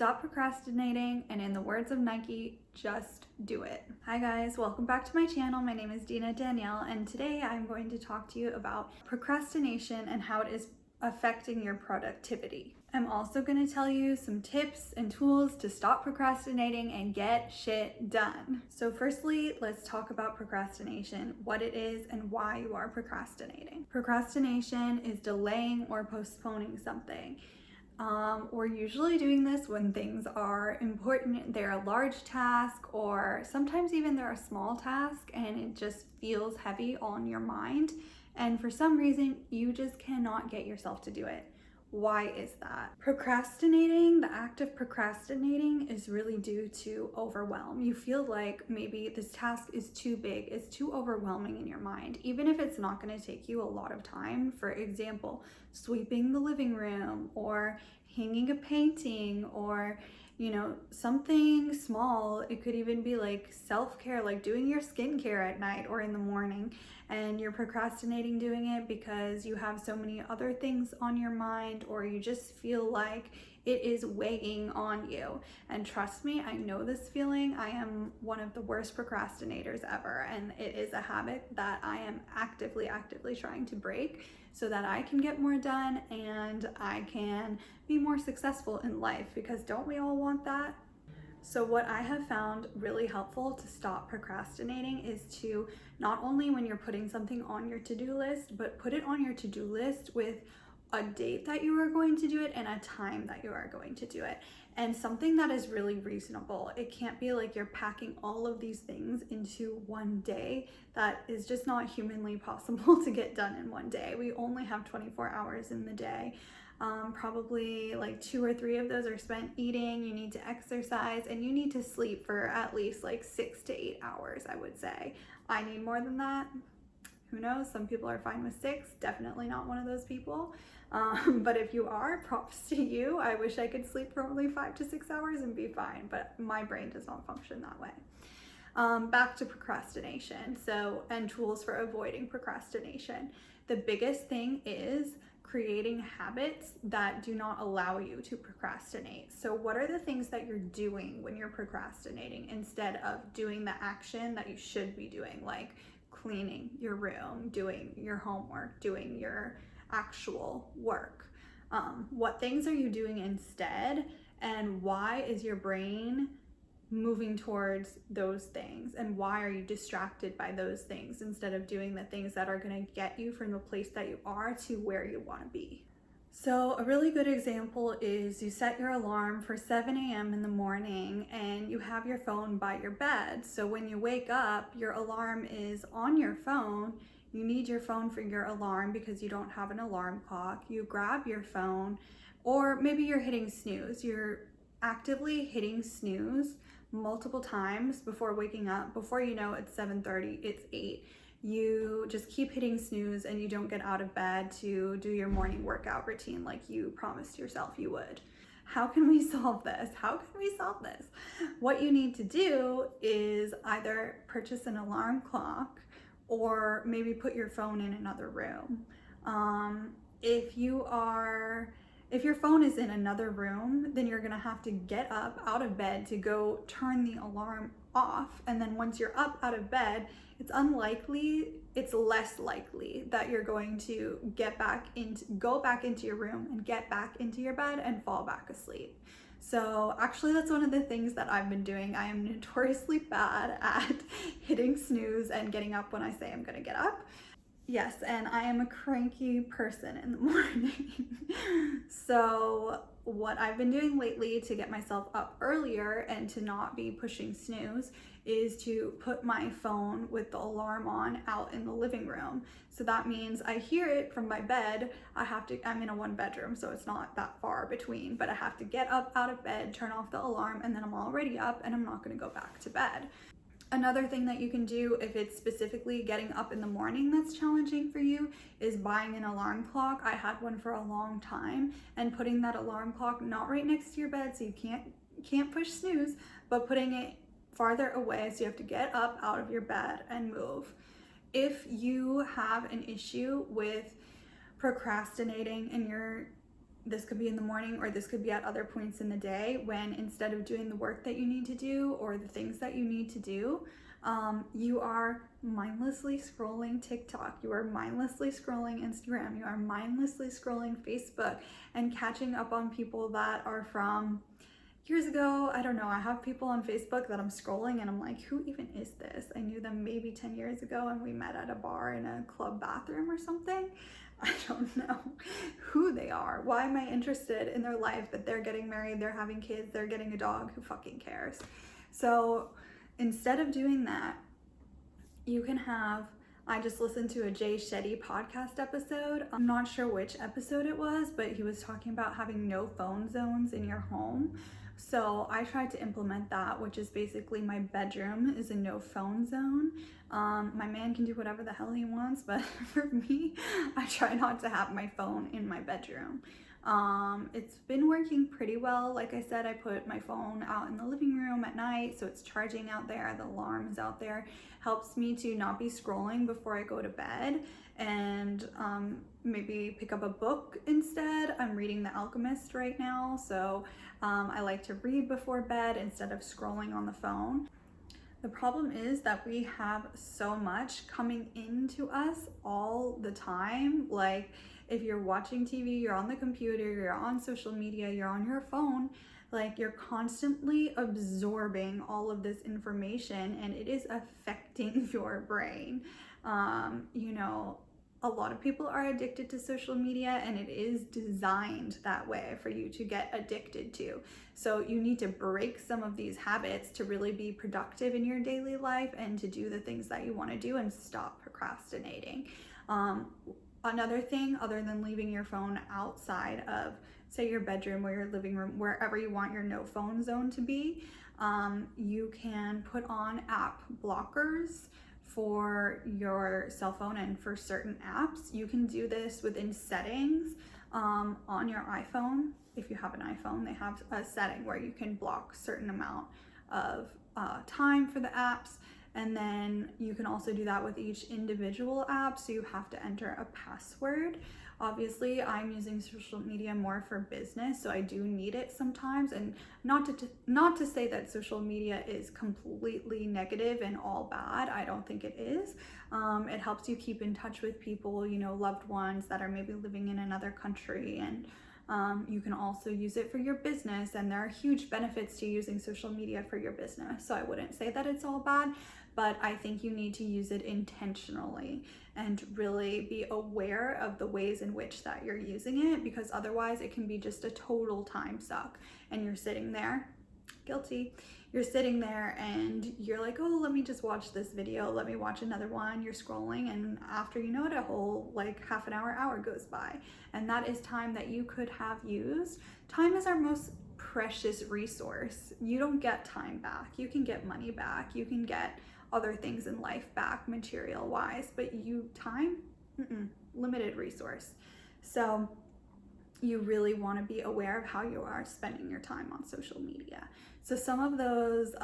Stop procrastinating, and in the words of Nike, just do it. Hi guys, welcome back to my channel. My name is Dina Danielle, and today I'm going to talk to you about procrastination and how it is affecting your productivity. I'm also going to tell you some tips and tools to stop procrastinating and get shit done. So firstly, let's talk about procrastination, what it is and why you are procrastinating. Procrastination is delaying or postponing something. We're usually doing this when things are important, they're a large task, or sometimes even they're a small task and it just feels heavy on your mind. And for some reason, you just cannot get yourself to do it. Why is that? Procrastinating, the act of procrastinating is really due to overwhelm. You feel like maybe this task is too big, it's too overwhelming in your mind, even if it's not going to take you a lot of time. For example, sweeping the living room or hanging a painting or something small. It could even be like self-care, like doing your skincare at night or in the morning, and you're procrastinating doing it because you have so many other things on your mind, or you just feel like it is weighing on you. And trust me, I know this feeling. I am one of the worst procrastinators ever, and it is a habit that I am actively trying to break so that I can get more done and I can be more successful in life, because don't we all want that? So what I have found really helpful to stop procrastinating is to not only when you're putting something on your to-do list, but put it on your to-do list with a date that you are going to do it and a time that you are going to do it, and something that is really reasonable. It can't be like you're packing all of these things into one day. That is just not humanly possible to get done in one day. We only have 24 hours in the day. Probably like 2 or 3 of those are spent eating. You need to exercise and you need to sleep for at least like 6 to 8 hours, I would say. I need more than that. Who knows? Some people are fine with 6. Definitely not one of those people. But if you are, props to you. I wish I could sleep for only 5 to 6 hours and be fine, but my brain does not function that way. Back to procrastination. And tools for avoiding procrastination. The biggest thing is creating habits that do not allow you to procrastinate. So what are the things that you're doing when you're procrastinating instead of doing the action that you should be doing, like cleaning your room, doing your homework, doing your actual work? What things are you doing instead, and why is your brain moving towards those things, and why are you distracted by those things instead of doing the things that are going to get you from the place that you are to where you want to be? So a really good example is you set your alarm for 7 a.m. in the morning and you have your phone by your bed. So when you wake up, your alarm is on your phone. You need your phone for your alarm because you don't have an alarm clock. You grab your phone, or maybe you're hitting snooze. You're actively hitting snooze multiple times before waking up. Before you know, it's 7:30, it's 8. You just keep hitting snooze and you don't get out of bed to do your morning workout routine like you promised yourself you would. How can we solve this? What you need to do is either purchase an alarm clock or maybe put your phone in another room. If your phone is in another room, then you're gonna have to get up out of bed to go turn the alarm off. And then once you're up out of bed, it's less likely that you're going to go back into your room and get back into your bed and fall back asleep. So actually, that's one of the things that I've been doing. I am notoriously bad at hitting snooze and getting up when I say I'm gonna get up. Yes, and I am a cranky person in the morning. So what I've been doing lately to get myself up earlier and to not be pushing snooze is to put my phone with the alarm on out in the living room. So that means I hear it from my bed. I'm in a 1-bedroom, so it's not that far between, but I have to get up out of bed, turn off the alarm, and then I'm already up and I'm not gonna go back to bed. Another thing that you can do if it's specifically getting up in the morning that's challenging for you is buying an alarm clock. I had one for a long time, and putting that alarm clock not right next to your bed so you can't push snooze, but putting it farther away so you have to get up out of your bed and move. If you have an issue with procrastinating and you're this could be in the morning, or this could be at other points in the day, when instead of doing the work that you need to do or the things that you need to do, you are mindlessly scrolling TikTok, you are mindlessly scrolling Instagram, you are mindlessly scrolling Facebook and catching up on people that are from years ago. I don't know, I have people on Facebook that I'm scrolling and I'm like, who even is this? I knew them maybe 10 years ago and we met at a bar in a club bathroom or something. I don't know who they are. Why am I interested in their life? But they're getting married, they're having kids, they're getting a dog. Who fucking cares? So instead of doing that, you can have, I just listened to a Jay Shetty podcast episode. I'm not sure which episode it was, but he was talking about having no phone zones in your home. So I tried to implement that, which is basically my bedroom is a no phone zone. My man can do whatever the hell he wants, but for me, I try not to have my phone in my bedroom. It's been working pretty well. Like I said, I put my phone out in the living room at night, so it's charging out there, the alarm is out there, helps me to not be scrolling before I go to bed, and maybe pick up a book instead. I'm reading The Alchemist right now, so I like to read before bed instead of scrolling on the phone. The problem is that we have so much coming into us all the time. Like, if you're watching TV, you're on the computer, you're on social media, you're on your phone, like you're constantly absorbing all of this information and it is affecting your brain. You know, a lot of people are addicted to social media and it is designed that way for you to get addicted to. So you need to break some of these habits to really be productive in your daily life and to do the things that you want to do and stop procrastinating. Another thing, other than leaving your phone outside of, say, your bedroom or your living room, wherever you want your no phone zone to be, you can put on app blockers for your cell phone and for certain apps. You can do this within settings on your iPhone. If you have an iPhone, they have a setting where you can block a certain amount of time for the apps. And then you can also do that with each individual app, so you have to enter a password. Obviously, I'm using social media more for business, so I do need it sometimes. And not to say that social media is completely negative and all bad. I don't think it is. It helps you keep in touch with people, you know, loved ones that are maybe living in another country, and you can also use it for your business, and there are huge benefits to using social media for your business. So I wouldn't say that it's all bad, but I think you need to use it intentionally and really be aware of the ways in which that you're using it, because otherwise it can be just a total time suck and you're sitting there, guilty, you're sitting there and you're like, oh, let me just watch this video, let me watch another one. You're scrolling, and after you know it, a whole like half an hour goes by, and that is time that you could have used. Time is our most precious resource. You don't get time back. You can get money back, you can get other things in life back material wise, but time, limited resource. So you really want to be aware of how you are spending your time on social media. So some of those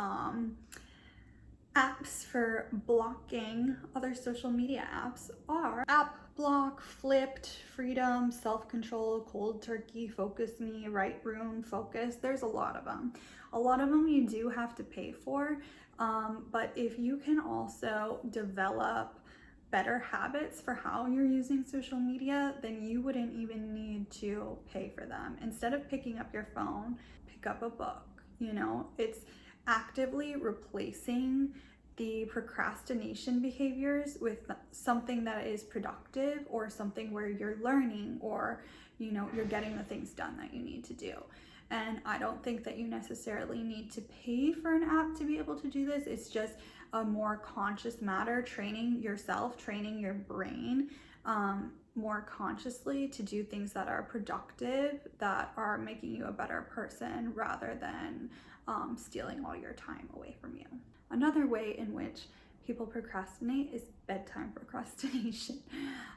apps for blocking other social media apps are App Block, Flipped, Freedom, Self-Control, Cold Turkey, Focus Me, Right Room, Focus. There's a lot of them. A lot of them you do have to pay for, but if you can also develop better habits for how you're using social media, then you wouldn't even need to pay for them. Instead of picking up your phone, pick up a book. You know, it's actively replacing the procrastination behaviors with something that is productive, or something where you're learning, or, you know, you're getting the things done that you need to do. And I don't think that you necessarily need to pay for an app to be able to do this. It's just a more conscious matter, training yourself, training your brain more consciously to do things that are productive, that are making you a better person, rather than stealing all your time away from you. Another way in which people procrastinate is bedtime procrastination.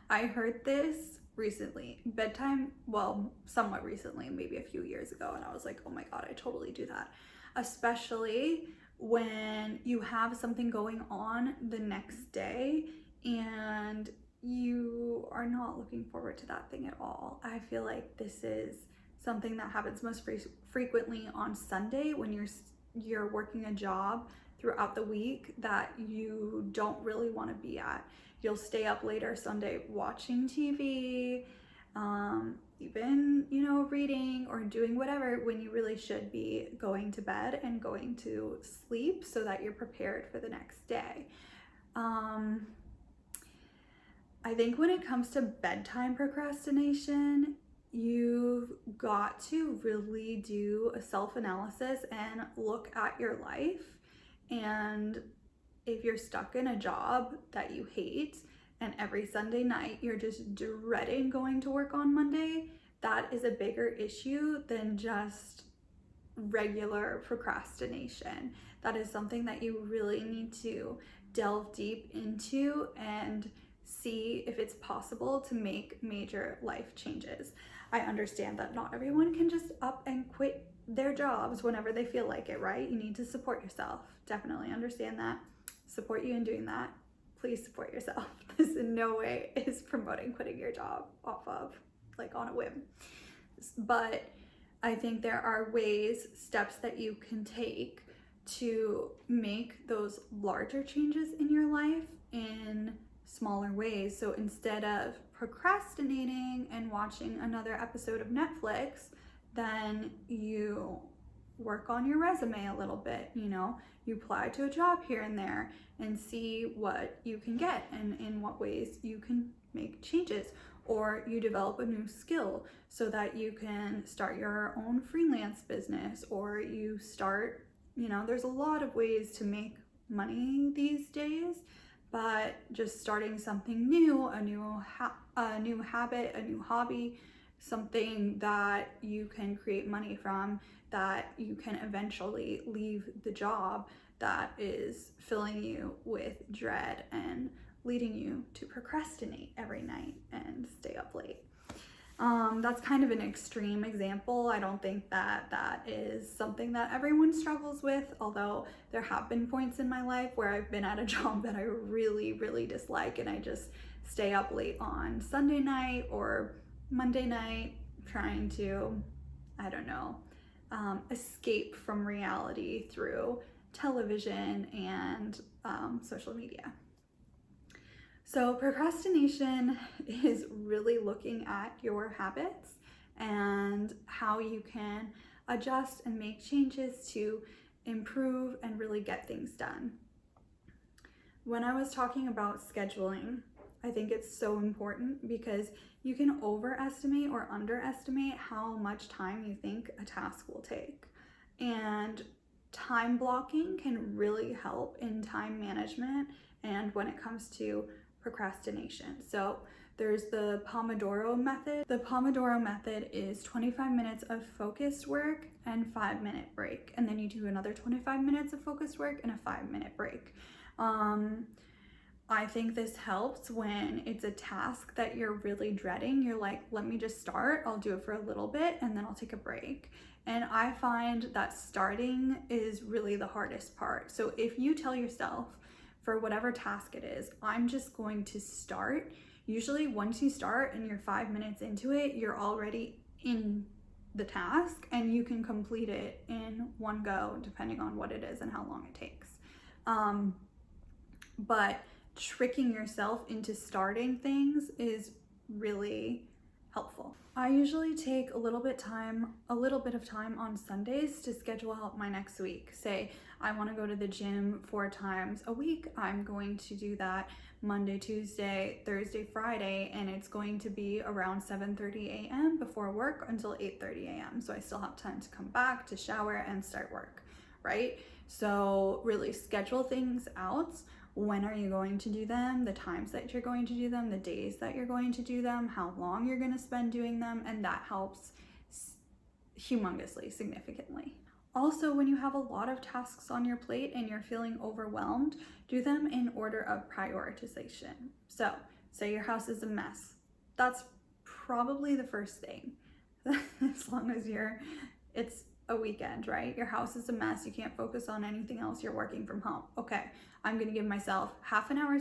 I heard this recently, bedtime, well, somewhat recently, maybe a few years ago, and I was like, oh my God, I totally do that. Especially when you have something going on the next day and you are not looking forward to that thing at all. I feel like this is something that happens most frequently on Sunday when you're working a job throughout the week that you don't really want to be at. You'll stay up later Sunday watching TV, even, reading or doing whatever, when you really should be going to bed and going to sleep so that you're prepared for the next day. I think when it comes to bedtime procrastination, you've got to really do a self-analysis and look at your life. And if you're stuck in a job that you hate and every Sunday night you're just dreading going to work on Monday, that is a bigger issue than just regular procrastination. That is something that you really need to delve deep into and see if it's possible to make major life changes. I understand that not everyone can just up and quit their jobs whenever they feel like it, right? You need to support yourself. Definitely understand that. Support you in doing that. Please support yourself. This in no way is promoting quitting your job off of, on a whim. But I think there are steps that you can take to make those larger changes in your life in smaller ways. So instead of procrastinating and watching another episode of Netflix, then you work on your resume a little bit, you apply to a job here and there and see what you can get and in what ways you can make changes. Or you develop a new skill so that you can start your own freelance business, or you start, there's a lot of ways to make money these days, but just starting something new, a new habit, a new hobby, something that you can create money from, that you can eventually leave the job that is filling you with dread and leading you to procrastinate every night and stay up late. That's kind of an extreme example. I don't think that is something that everyone struggles with, although there have been points in my life where I've been at a job that I really, really dislike and I just stay up late on Sunday night or Monday night trying to, escape from reality through television and social media. So procrastination is really looking at your habits and how you can adjust and make changes to improve and really get things done. When I was talking about scheduling, I think it's so important because you can overestimate or underestimate how much time you think a task will take. And time blocking can really help in time management and when it comes to procrastination. So there's the Pomodoro method. The Pomodoro method is 25 minutes of focused work and 5-minute break. And then you do another 25 minutes of focused work and a 5-minute break. I think this helps when it's a task that you're really dreading. You're like, let me just start. I'll do it for a little bit and then I'll take a break. And I find that starting is really the hardest part. So if you tell yourself, for whatever task it is, I'm just going to start. Usually once you start and you're 5 minutes into it, you're already in the task and you can complete it in one go, depending on what it is and how long it takes. But tricking yourself into starting things is really helpful. I usually take a little bit of time on Sundays to schedule out my next week. Say I want to go to the gym 4 times a week. I'm going to do that Monday, Tuesday, Thursday, Friday, and it's going to be around 7:30 a.m. before work until 8:30 a.m. So I still have time to come back, to shower, and start work, right? So really schedule things out. When are you going to do them, the times that you're going to do them, the days that you're going to do them, how long you're going to spend doing them, and that helps humongously, significantly. Also, when you have a lot of tasks on your plate and you're feeling overwhelmed, do them in order of prioritization. So, say your house is a mess. That's probably the first thing. As long as it's a weekend, right? Your house is a mess. You can't focus on anything else. You're working from home. Okay, I'm going to give myself half an hour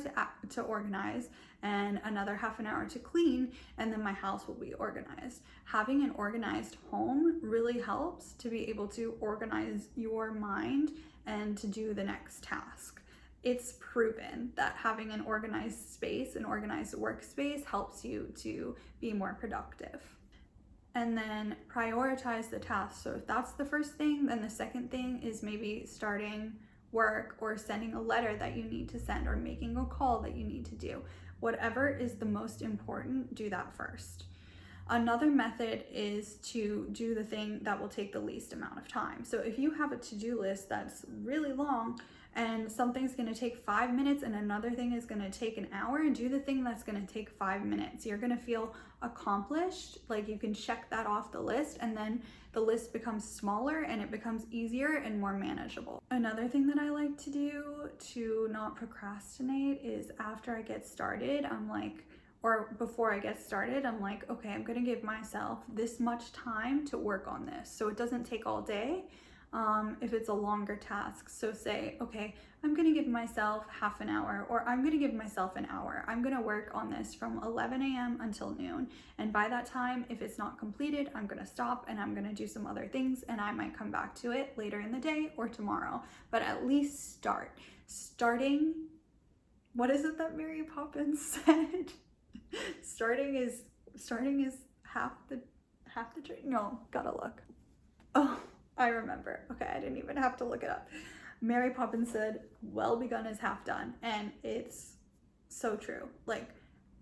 to organize and another half an hour to clean, and then my house will be organized. Having an organized home really helps to be able to organize your mind and to do the next task. It's proven that having an organized space, an organized workspace, helps you to be more productive. And then prioritize the tasks. So if that's the first thing, then the second thing is maybe starting work or sending a letter that you need to send or making a call that you need to do. Whatever is the most important, do that first. Another method is to do the thing that will take the least amount of time. So if you have a to-do list that's really long and something's going to take 5 minutes and another thing is going to take an hour, and do the thing that's going to take 5 minutes. You're going to feel accomplished, like you can check that off the list, and then the list becomes smaller and it becomes easier and more manageable. Another thing that I like to do to not procrastinate is after I get started, or before I get started, I'm like, okay, I'm gonna give myself this much time to work on this. So it doesn't take all day if it's a longer task. So say, okay, I'm gonna give myself half an hour, or I'm gonna give myself an hour. I'm gonna work on this from 11 a.m. until noon. And by that time, if it's not completed, I'm gonna stop and I'm gonna do some other things, and I might come back to it later in the day or tomorrow. But at least start. What is it that Mary Poppins said? Starting is half the dream. No, gotta look. Oh, I remember. Okay, I didn't even have to look it up. Mary Poppins said, well begun is half done. And it's so true. Like,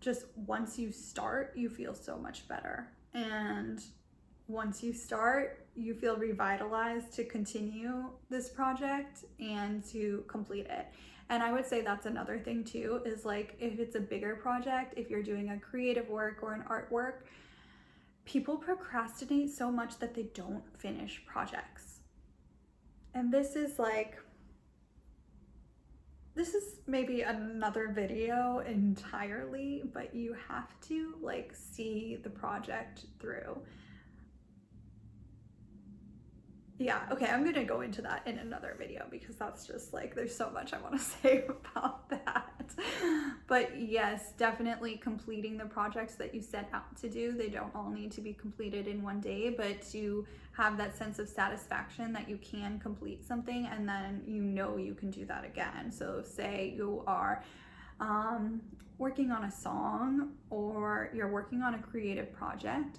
just once you start, you feel so much better. And once you start, you feel revitalized to continue this project and to complete it. And I would say that's another thing too, is like, if it's a bigger project, if you're doing a creative work or an artwork, people procrastinate so much that they don't finish projects. And this is maybe another video entirely, but you have to like see the project through. Yeah, okay, I'm gonna go into that in another video because that's just like, there's so much I want to say about that. But yes, definitely completing the projects that you set out to do. They don't all need to be completed in one day, but to have that sense of satisfaction that you can complete something and then you know you can do that again. So say you are working on a song or you're working on a creative project,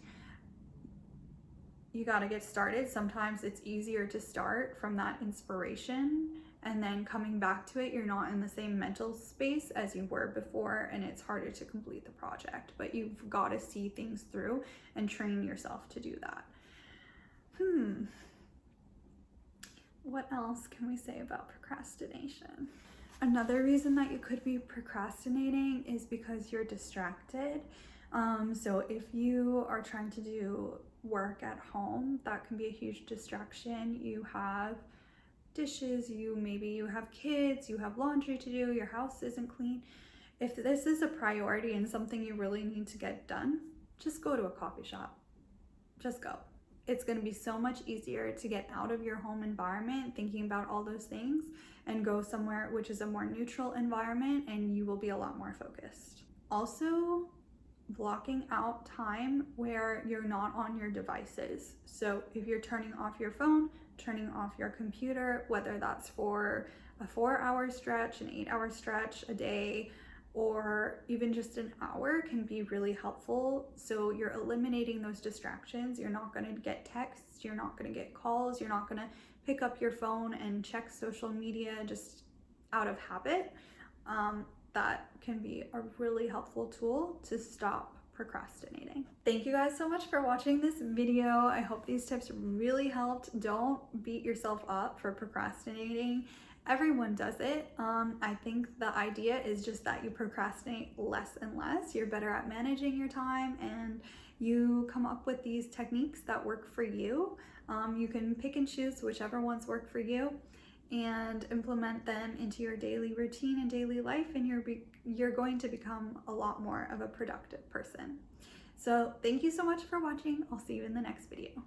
you got to get started. Sometimes it's easier to start from that inspiration, and then coming back to it, you're not in the same mental space as you were before, and it's harder to complete the project. But you've got to see things through and train yourself to do that. What else can we say about procrastination? Another reason that you could be procrastinating is because you're distracted. So if you are trying to do work at home, that can be a huge distraction. You have dishes, maybe you have kids, you have laundry to do, your house isn't clean. If this is a priority and something you really need to get done, just go to a coffee shop. Just go. It's going to be so much easier to get out of your home environment thinking about all those things and go somewhere which is a more neutral environment, and you will be a lot more focused. Also, blocking out time where you're not on your devices. So if you're turning off your phone, turning off your computer, whether that's for a 4-hour stretch, an 8-hour stretch a day, or even just an hour, can be really helpful. So you're eliminating those distractions. You're not going to get texts, you're not going to get calls, you're not going to pick up your phone and check social media just out of habit. That can be a really helpful tool to stop procrastinating. Thank you guys so much for watching this video. I hope these tips really helped. Don't beat yourself up for procrastinating. Everyone does it. I think the idea is just that you procrastinate less and less. You're better at managing your time, and you come up with these techniques that work for you. You can pick and choose whichever ones work for you and implement them into your daily routine and daily life, and you're going to become a lot more of a productive person. So thank you so much for watching. I'll see you in the next video.